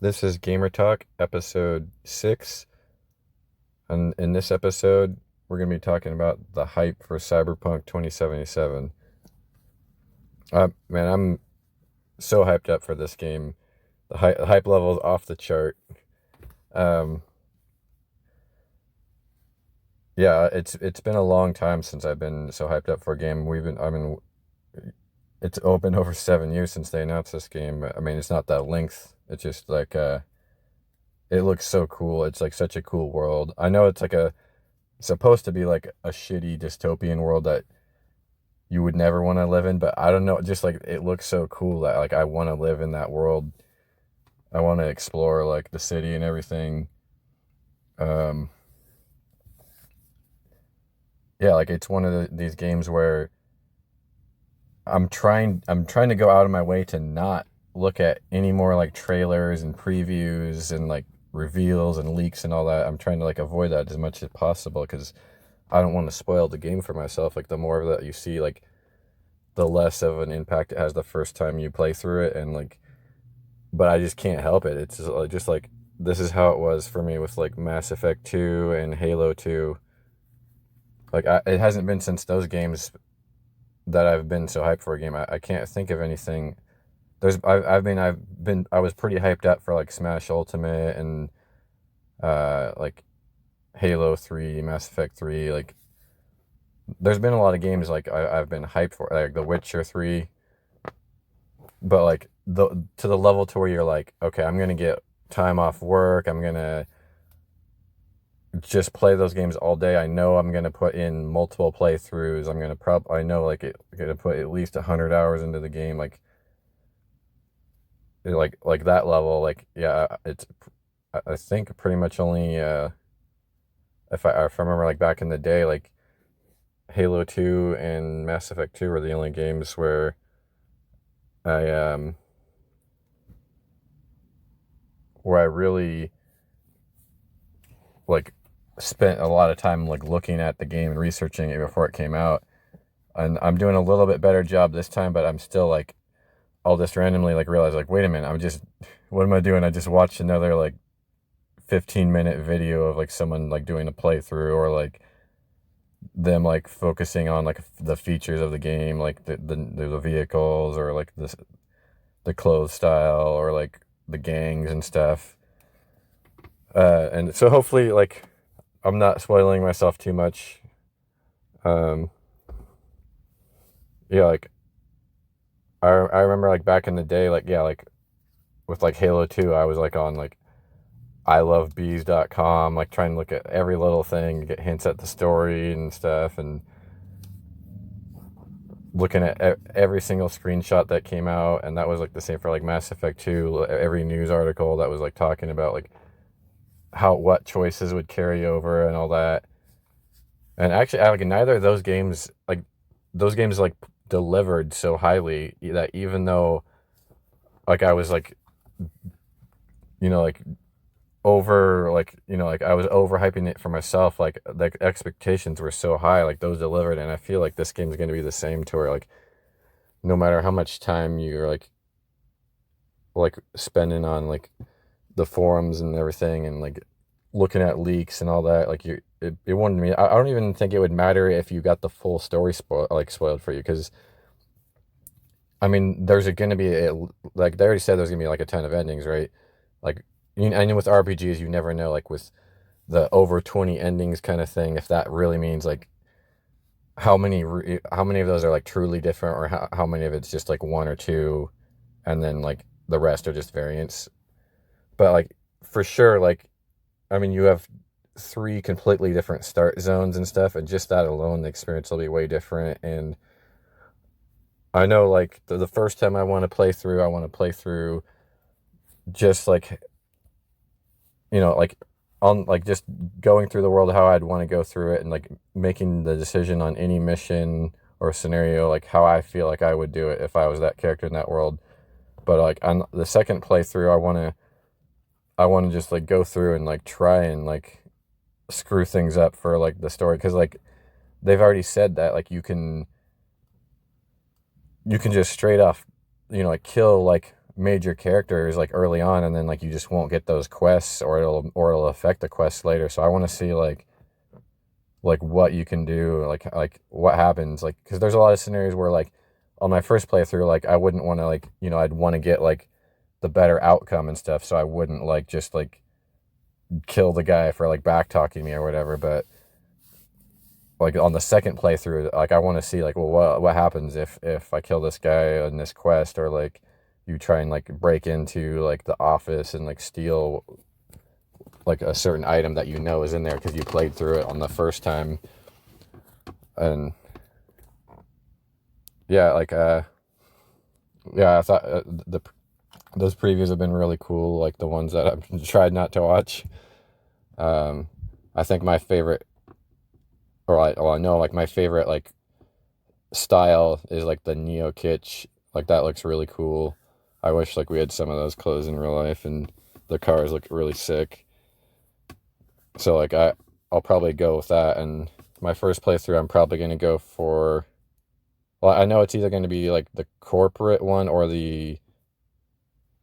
This is Gamer Talk, episode 6. And in this episode, we're going to be talking about the hype for Cyberpunk 2077. Man, I'm so hyped up for this game. The hype level is off the chart. Um, yeah, it's been a long time since I've been so hyped up for a game. It's been over 7 years since they announced this game. I mean, it's not that length. It's just like, it looks so cool. It's like such a cool world. I know it's like supposed to be like a shitty dystopian world that you would never want to live in, but I don't know, just like it looks so cool that like I want to live in that world. I want to explore like the city and everything. Um yeah, like it's one of these games where I'm trying to go out of my way to not look at any more like trailers and previews and like reveals and leaks and all that. I'm trying to like avoid that as much as possible because I don't want to spoil the game for myself. Like the more that you see, like the less of an impact it has the first time you play through it. And like, but I just can't help it. It's just like this is how it was for me with like Mass Effect 2 and Halo 2. Like it hasn't been since those games that I've been so hyped for a game. I can't think of anything. I was pretty hyped up for like Smash Ultimate and like Halo 3, Mass Effect 3. Like there's been a lot of games like I've been hyped for, like The Witcher 3, but like to the level to where you're like, okay, I'm gonna get time off work. I'm gonna just play those games all day. I know I'm gonna put in multiple playthroughs. I know like gonna put at least 100 hours into the game. Like that level. Like yeah, I think pretty much only if I remember like back in the day, like Halo 2 and Mass Effect 2 were the only games I um where I really like spent a lot of time like looking at the game and researching it before it came out. And I'm doing a little bit better job this time, but I'm still like I'll just randomly like realize like wait a minute, what am I doing? I just watched another like 15-minute video of like someone like doing a playthrough or like them like focusing on like the features of the game, like the vehicles or like the clothes style or like the gangs and stuff. And so hopefully like I'm not spoiling myself too much. Um, yeah, like I remember like back in the day, like yeah, like with like Halo 2, I was like on like ilovebees.com, like trying to look at every little thing, get hints at the story and stuff, and looking at every single screenshot that came out. And that was like the same for like Mass Effect 2, every news article that was like talking about like what choices would carry over and all that. And actually, like neither of those games like delivered so highly that even though like I was like like like I was overhyping it for myself, like the expectations were so high, like those delivered. And I feel like this game's going to be the same, to where like no matter how much time you're like spending on like the forums and everything and like looking at leaks and all that, like it wouldn't mean, I don't even think it would matter if you got the full story spoiled for you, because I mean there's going to be like they already said there's going to be like a ton of endings, right? Like and with RPGs you never know, like with the over 20 endings kind of thing, if that really means like how many of those are like truly different, or how many of it's just like one or two and then like the rest are just variants. But like for sure, like I mean you have three completely different start zones and stuff, and just that alone the experience will be way different. And I know like the first time I want to play through just like like on like just going through the world how I'd want to go through it, and like making the decision on any mission or scenario like how I feel like I would do it if I was that character in that world. But like on the second playthrough, I want to just like go through and like try and like screw things up for like the story, because like they've already said that like you can just straight off like kill like major characters like early on, and then like you just won't get those quests, or it'll affect the quests later. So I want to see like what you can do, like what happens, like because there's a lot of scenarios where like on my first playthrough, like I wouldn't want to like I'd want to get like the better outcome and stuff, so I wouldn't like just like kill the guy for like back talking me or whatever. But like on the second playthrough, like I want to see like, well, what happens if I kill this guy on this quest, or like you try and like break into like the office and like steal like a certain item that is in there because you played through it on the first time. And yeah, like yeah, I thought those previews have been really cool, like the ones that I've tried not to watch. I think my favorite, I know like my favorite like style is like the neo kitsch. Like that looks really cool. I wish like we had some of those clothes in real life, and the cars look really sick. So like I'll probably go with that. And my first playthrough, I'm probably gonna go for, well, I know it's either gonna be like the corporate one or the,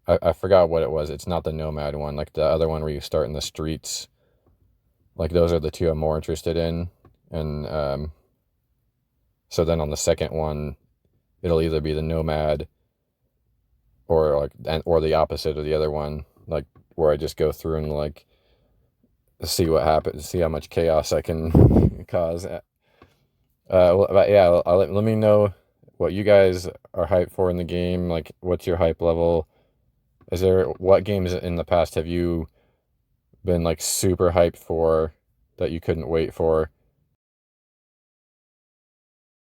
I forgot what it was. It's not the nomad one, like the other one where you start in the streets. Like those are the two I'm more interested in. And so then on the second one, it'll either be the nomad or or the opposite of the other one, like where I just go through and like see what happens, see how much chaos I can cause. But yeah, let me know what you guys are hyped for in the game. Like, what's your hype level? What games in the past have you been like super hyped for that you couldn't wait for?